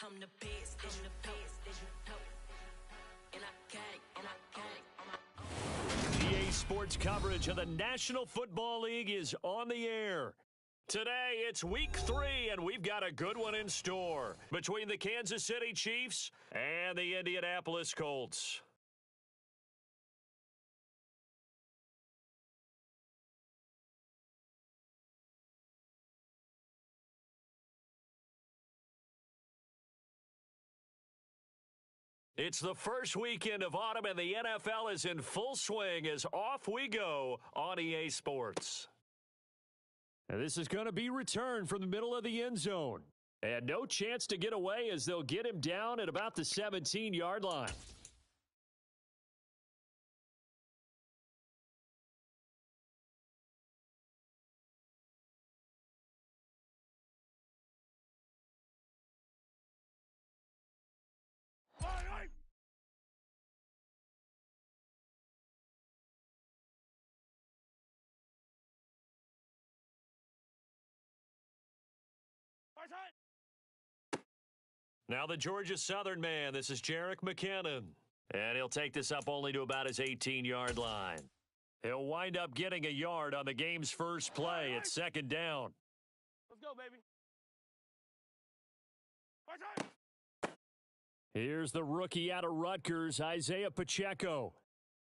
I'm the best, I'm the best, as you know. And I got it, EA Sports coverage of the National Football League is on the air. Today, it's week 3, and we've got a good one in store between the Kansas City Chiefs and the Indianapolis Colts. It's the first weekend of autumn, and the NFL is in full swing as off we go on EA Sports. And this is going to be returned from the middle of the end zone. And no chance to get away as they'll get him down at about the 17-yard line. Now the Georgia Southern man, this is Jerick McKinnon. And he'll take this up only to about his 18-yard line. He'll wind up getting a yard on the game's first play at second down. Let's go, baby. Here's the rookie out of Rutgers, Isaiah Pacheco.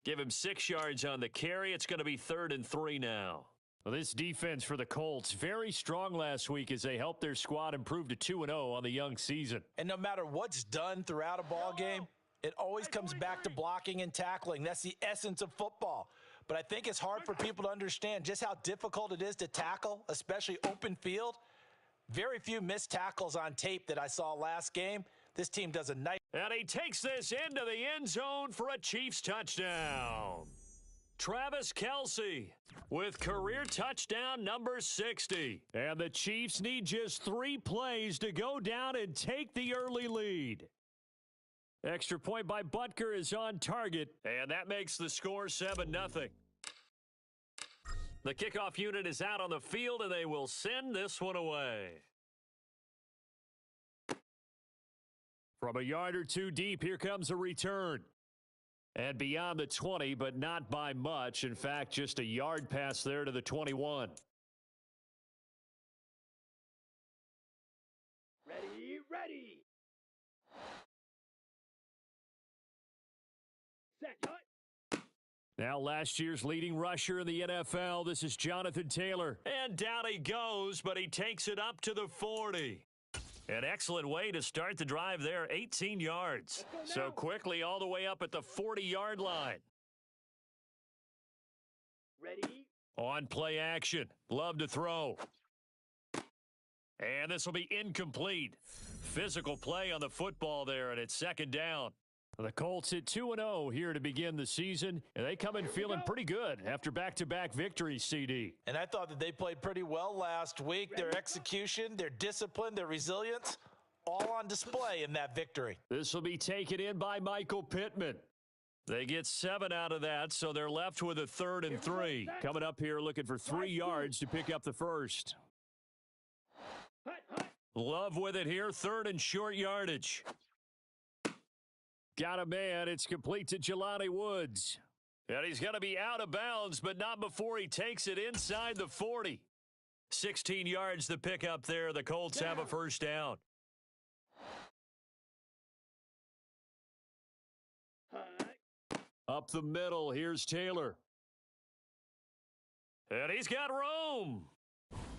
Give him 6 yards on the carry. It's going to be 3rd and 3 now. Well, this defense for the Colts, very strong last week as they helped their squad improve to 2-0 on the young season. And no matter what's done throughout a ball game, it always comes back to blocking and tackling. That's the essence of football. But I think it's hard for people to understand just how difficult it is to tackle, especially open field. Very few missed tackles on tape that I saw last game. This team does a nice. And he takes this into the end zone for a Chiefs touchdown. Travis Kelce with career touchdown number 60. And the Chiefs need just 3 plays to go down and take the early lead. Extra point by Butker is on target, and that makes the score 7-0. The kickoff unit is out on the field, and they will send this one away. From a yard or 2 deep, here comes a return. And beyond the 20, but not by much. In fact, just a yard pass there to the 21. Ready. Set, cut. Now last year's leading rusher in the NFL, this is Jonathan Taylor. And down he goes, but he takes it up to the 40. An excellent way to start the drive there, 18 yards. So quickly all the way up at the 40-yard line. Ready? On play action. Love to throw. And this will be incomplete. Physical play on the football there, and it's second down. The Colts hit 2-0 here to begin the season, and they come in feeling pretty good after back-to-back victories, CD. And I thought that they played pretty well last week. Their execution, their discipline, their resilience, all on display in that victory. This will be taken in by Michael Pittman. They get 7 out of that, so they're left with a 3rd and 3. Coming up here looking for 3 yards to pick up the first. Love with it here, 3rd and short yardage. Got a man. It's complete to Jelani Woods. And he's going to be out of bounds, but not before he takes it inside the 40. 16 yards to pick up there. The Colts have a first down. Up the middle, here's Taylor. And he's got room.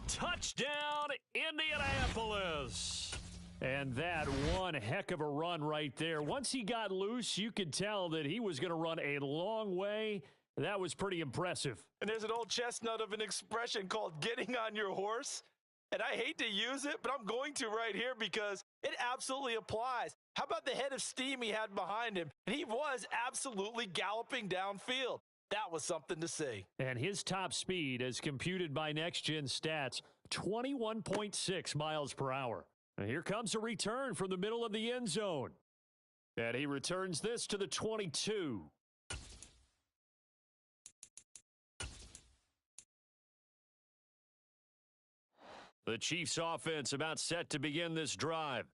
Touchdown, Indianapolis. And that one heck of a run right there. Once he got loose, you could tell that he was going to run a long way. That was pretty impressive. And there's an old chestnut of an expression called getting on your horse. And I hate to use it, but I'm going to right here because it absolutely applies. How about the head of steam he had behind him? And he was absolutely galloping downfield. That was something to see. And his top speed, as computed by Next Gen Stats, 21.6 miles per hour. And here comes a return from the middle of the end zone. And he returns this to the 22. The Chiefs offense about set to begin this drive.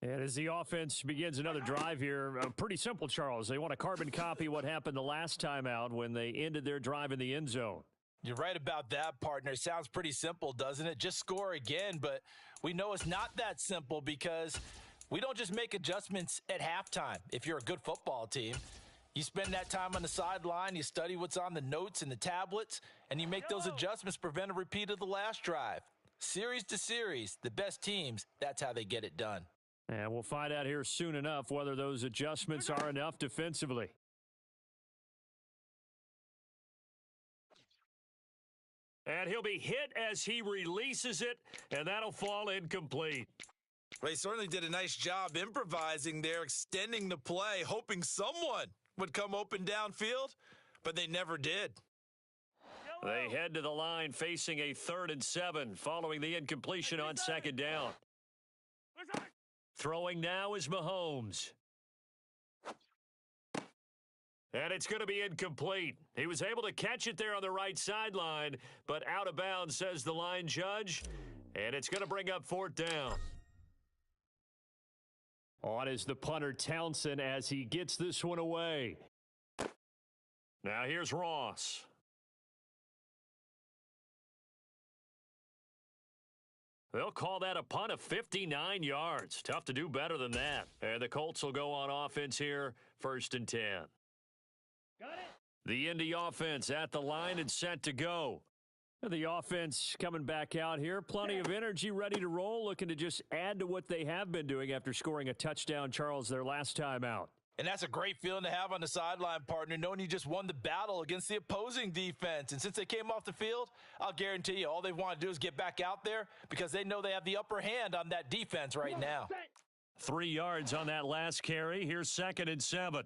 And as the offense begins another drive here, pretty simple, Charles. They want to carbon copy what happened the last time out when they ended their drive in the end zone. You're right about that, partner. It sounds pretty simple, doesn't it? Just score again, but we know it's not that simple because we don't just make adjustments at halftime. If you're a good football team, you spend that time on the sideline, you study what's on the notes and the tablets, and you make those adjustments, prevent a repeat of the last drive. Series to series, the best teams, that's how they get it done. And we'll find out here soon enough whether those adjustments are enough defensively. And he'll be hit as he releases it, and that'll fall incomplete. Well, he certainly did a nice job improvising there, extending the play, hoping someone would come open downfield, but they never did. They head to the line facing a 3rd and 7 following the incompletion on second down. Throwing now is Mahomes. And it's going to be incomplete. He was able to catch it there on the right sideline, but out of bounds, says the line judge. And it's going to bring up 4th down. On is the punter Townsend as he gets this one away. Now here's Ross. They'll call that a punt of 59 yards. Tough to do better than that. And the Colts will go on offense here, 1st and 10. Got it. The Indy offense at the line and set to go. And the offense coming back out here. Plenty of energy, ready to roll, looking to just add to what they have been doing after scoring a touchdown, Charles, their last time out. And that's a great feeling to have on the sideline, partner, knowing you just won the battle against the opposing defense. And since they came off the field, I'll guarantee you all they want to do is get back out there because they know they have the upper hand on that defense right now. 3 yards on that last carry. Here's 2nd and 7.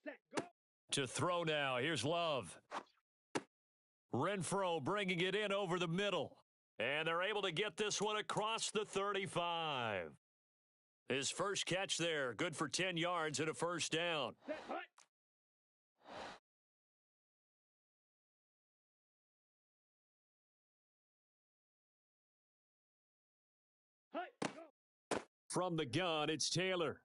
Set, go. To throw now. Here's Love. Renfro bringing it in over the middle. And they're able to get this one across the 35. His first catch there, good for 10 yards and a first down. Set, hut. Hut, go. From the gun, it's Taylor.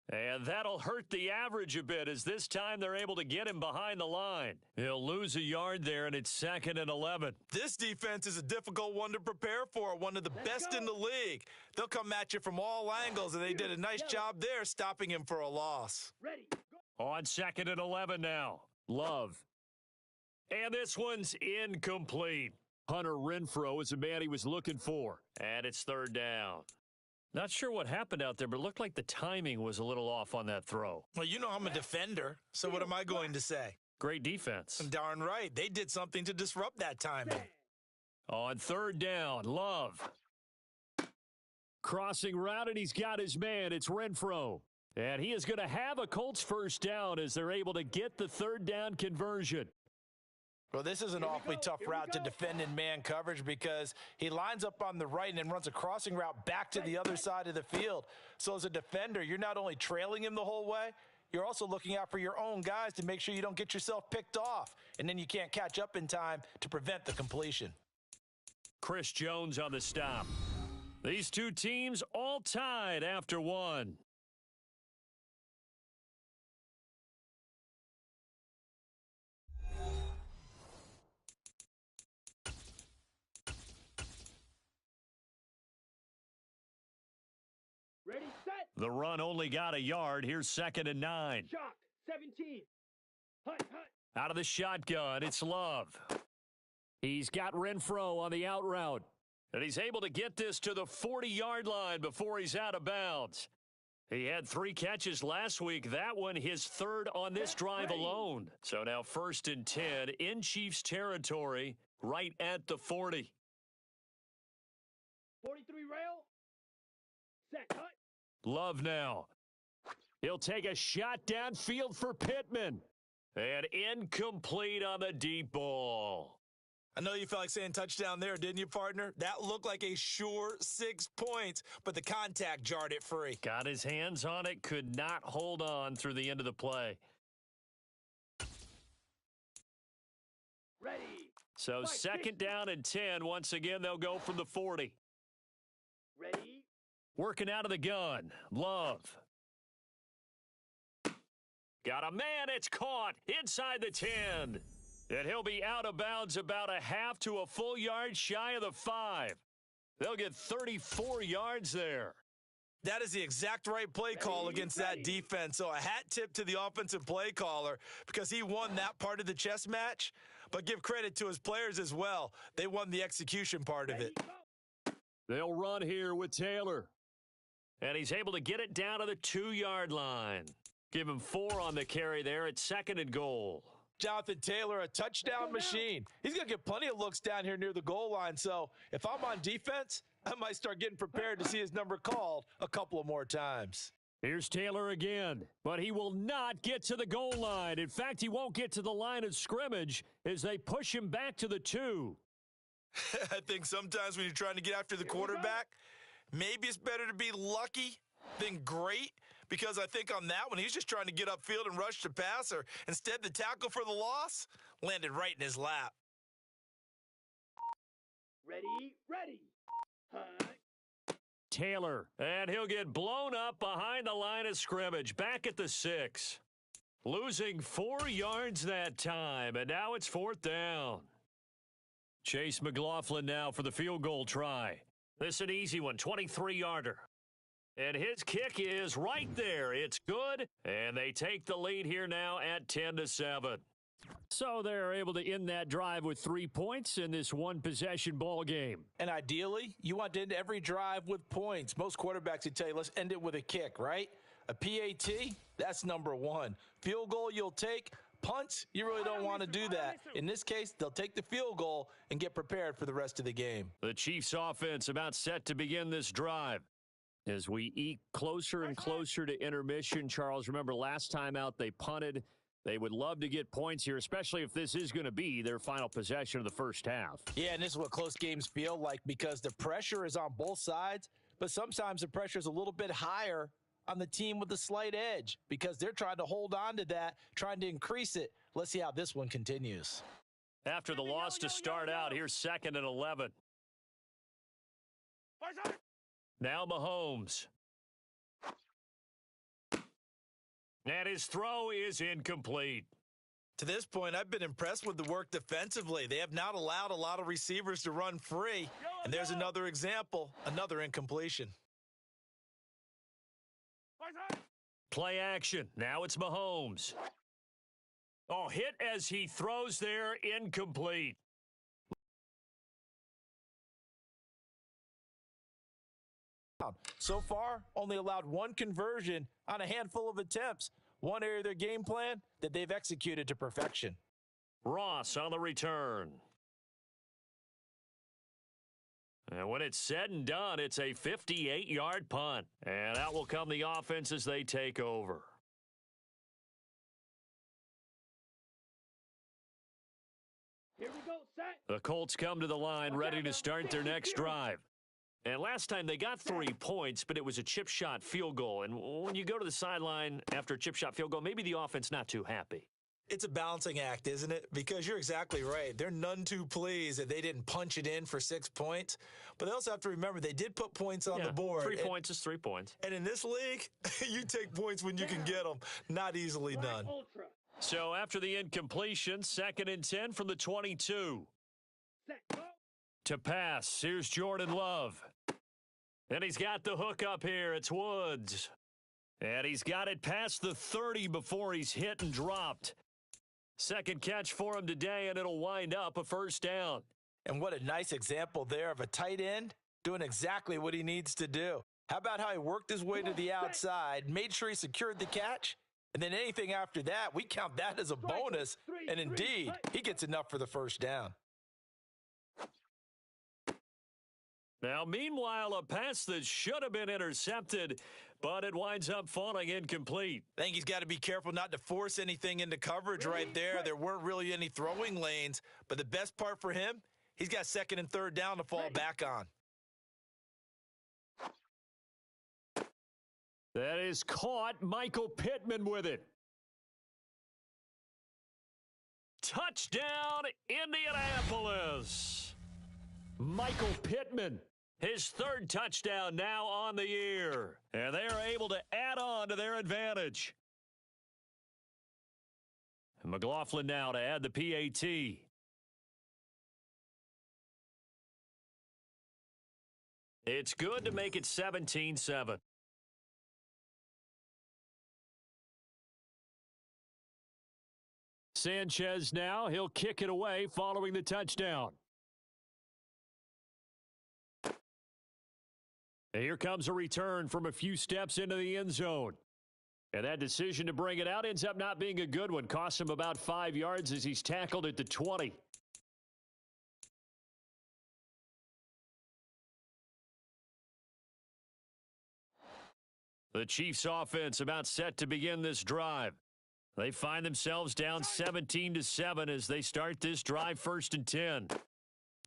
And that'll hurt the average a bit as this time they're able to get him behind the line. He'll lose a yard there, and it's 2nd and 11. This defense is a difficult one to prepare for, one of the best in the league. They'll come at you from all angles, and they did a nice job there stopping him for a loss. Ready, go. On 2nd and 11 now. Love. And this one's incomplete. Hunter Renfrow is the man he was looking for. And it's 3rd down. Not sure what happened out there, but it looked like the timing was a little off on that throw. Well, you know I'm a defender, so what am I going to say? Great defense. Darn right. They did something to disrupt that timing. On 3rd down, Love. Crossing route, and he's got his man. It's Renfrow. And he is going to have a Colts 1st down as they're able to get the 3rd down conversion. Well, this is an awfully tough route to defend in man coverage because he lines up on the right and then runs a crossing route back to the other side of the field. So as a defender, you're not only trailing him the whole way, you're also looking out for your own guys to make sure you don't get yourself picked off. And then you can't catch up in time to prevent the completion. Chris Jones on the stop. These two teams all tied after one. Ready, set. The run only got a yard. Here's 2nd and 9. Shock. 17. Hut, hut. Out of the shotgun, it's Love. He's got Renfrow on the out route. And he's able to get this to the 40-yard line before he's out of bounds. He had 3 catches last week. That one his 3rd on this drive alone. So now 1st and 10 in Chiefs territory, right at the 40. 43 rail. Set, hut. Love now. He'll take a shot downfield for Pittman. And incomplete on the deep ball. I know you felt like saying touchdown there, didn't you, partner? That looked like a sure 6 points, but the contact jarred it free. Got his hands on it, could not hold on through the end of the play. Ready. So 2nd down and 10. Once again, they'll go from the 40. Ready. Working out of the gun. Love. Got a man. It's caught inside the 10. And he'll be out of bounds about a half to a full yard shy of the 5. They'll get 34 yards there. That is the exact right play call against that defense. So a hat tip to the offensive play caller because he won that part of the chess match. But give credit to his players as well. They won the execution part of it. They'll run here with Taylor. And he's able to get it down to the 2-yard line. Give him 4 on the carry there at 2nd and goal. Jonathan Taylor, a touchdown machine. He's going to get plenty of looks down here near the goal line. So if I'm on defense, I might start getting prepared to see his number called a couple of more times. Here's Taylor again, but he will not get to the goal line. In fact, he won't get to the line of scrimmage as they push him back to the 2. I think sometimes when you're trying to get after the quarterback, maybe it's better to be lucky than great. Because I think on that one, he's just trying to get upfield and rush the passer. Instead, the tackle for the loss landed right in his lap. Ready, ready. Hut. Taylor, and he'll get blown up behind the line of scrimmage, back at the 6. Losing 4 yards that time, and now it's 4th down. Chase McLaughlin now for the field goal try. This is an easy one, 23-yarder. And his kick is right there. It's good, and they take the lead here now at 10-7. So they're able to end that drive with 3 points in this one-possession ball game. And ideally, you want to end every drive with points. Most quarterbacks would tell you, let's end it with a kick, right? A PAT, that's number 1. Field goal you'll take. Punts, you really don't want to do that. In this case, they'll take the field goal and get prepared for the rest of the game. The Chiefs offense about set to begin this drive. As we eke closer and closer to intermission, Charles, remember last time out they punted. They would love to get points here, especially if this is going to be their final possession of the first half. Yeah, and this is what close games feel like because the pressure is on both sides, but sometimes the pressure is a little bit higher on the team with the slight edge because they're trying to hold on to that, trying to increase it. Let's see how this one continues. After the loss to start out, here's 2nd and 11. Now Mahomes. And his throw is incomplete. To this point, I've been impressed with the work defensively. They have not allowed a lot of receivers to run free. And there's another example, another incompletion. play action. Now it's Mahomes. Oh, hit as he throws there, incomplete. So far, only allowed one conversion on a handful of attempts. One area of their game plan that they've executed to perfection. Ross on the return. And when it's said and done, it's a 58-yard punt. And out will come the offense as they take over. Here we go, set. The Colts come to the line ready to start their next drive. And last time they got 3 points, but it was a chip shot field goal. And when you go to the sideline after a chip shot field goal, maybe the offense not too happy. It's a balancing act, isn't it? Because you're exactly right. They're none too pleased that they didn't punch it in for 6 points. But they also have to remember they did put points on the board. 3 points is 3 points. And in this league, you take points when you can get them. Not easily done. Ultra. So after the incompletion, 2nd and 10 from the 22. Set, go. To pass, here's Jordan Love. And he's got the hook up here. It's Woods. And he's got it past the 30 before he's hit and dropped. Second catch for him today, and it'll wind up a first down. And what a nice example there of a tight end doing exactly what he needs to do. How about how he worked his way to the outside, made sure he secured the catch, and then anything after that, we count that as a bonus. And indeed, he gets enough for the first down. Now, meanwhile, a pass that should have been intercepted, but it winds up falling incomplete. I think he's got to be careful not to force anything into coverage right there. There weren't really any throwing lanes, but the best part for him, he's got 2nd and 3rd down to fall back on. That is caught. Michael Pittman with it. Touchdown, Indianapolis. Michael Pittman, his 3rd touchdown now on the year. And they are able to add on to their advantage. And McLaughlin now to add the PAT. It's good to make it 17-7. Sanchez now, he'll kick it away following the touchdown. Here comes a return from a few steps into the end zone. And that decision to bring it out ends up not being a good one. Costs him about 5 yards as he's tackled at the 20. The Chiefs offense about set to begin this drive. They find themselves down 17-7 as they start this drive 1st and 10.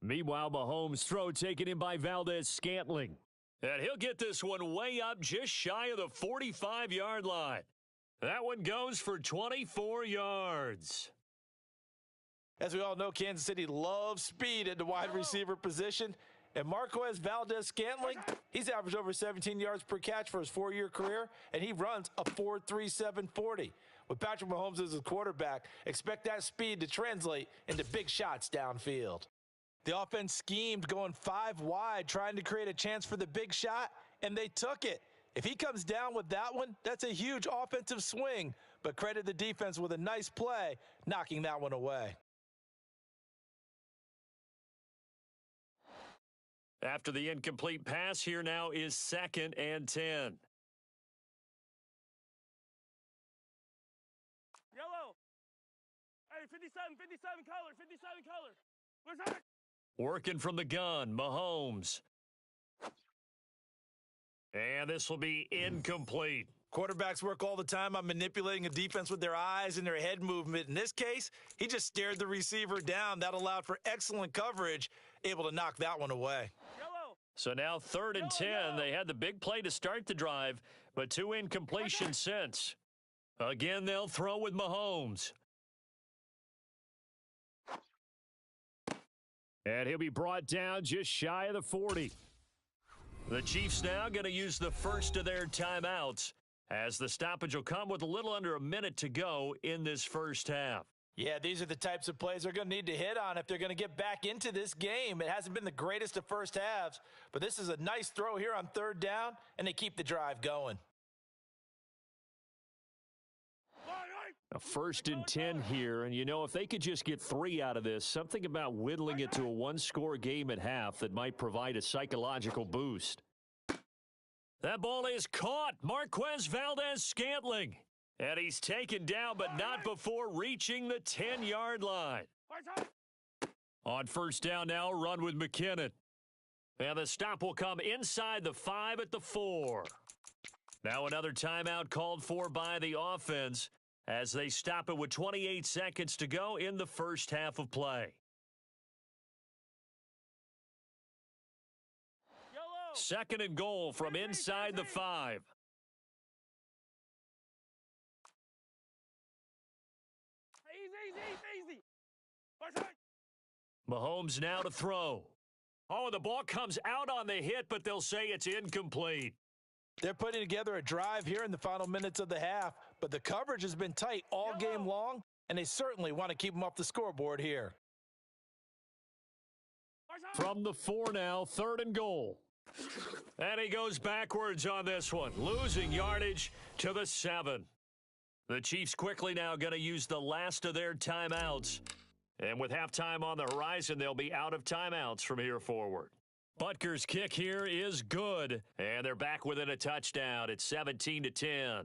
Meanwhile, Mahomes' throw taken in by Valdez-Scantling. And he'll get this one way up just shy of the 45-yard line. That one goes for 24 yards. As we all know, Kansas City loves speed at the wide receiver position. And Marquez Valdez-Scantling, he's averaged over 17 yards per catch for his 4-year career, and he runs a 4.37 40. With Patrick Mahomes as his quarterback, expect that speed to translate into big shots downfield. The offense schemed going 5 wide, trying to create a chance for the big shot, and they took it. If he comes down with that one, that's a huge offensive swing, but credit the defense with a nice play, knocking that one away. After the incomplete pass, here now is 2nd and 10. Yellow. Hey, 57 color, 57 color. Where's that? Working from the gun, Mahomes. And this will be incomplete. Quarterbacks work all the time on manipulating a defense with their eyes and their head movement. In this case, he just stared the receiver down. That allowed for excellent coverage, able to knock that one away. Yellow. So now 3rd and 10. They had the big play to start the drive, but 2 incompletions since. Again, they'll throw with Mahomes. And he'll be brought down just shy of the 40. The Chiefs now going to use the first of their timeouts, as the stoppage will come with a little under a minute to go in this first half. Yeah, these are the types of plays they're going to need to hit on if they're going to get back into this game. It hasn't been the greatest of first halves, but this is a nice throw here on 3rd down, and they keep the drive going. A 1st and 10 here, and you know, if they could just get 3 out of this, something about whittling it to a 1-score game at half that might provide a psychological boost. That ball is caught. Marquez Valdez-Scantling. And he's taken down, but not before reaching the 10-yard line. On 1st down now, run with McKinnon. And the stop will come inside the 5 at the 4. Now another timeout called for by the offense as they stop it with 28 seconds to go in the first half of play. Yellow. 2nd and goal from inside the 5. Easy. Mahomes now to throw. Oh, the ball comes out on the hit, but they'll say it's incomplete. They're putting together a drive here in the final minutes of the half, but the coverage has been tight all game long, and they certainly want to keep them off the scoreboard here. From the 4 now, 3rd and goal. And he goes backwards on this one, losing yardage to the 7. The Chiefs quickly now going to use the last of their timeouts. And with halftime on the horizon, they'll be out of timeouts from here forward. Butker's kick here is good, and they're back within a touchdown. It's 17-10.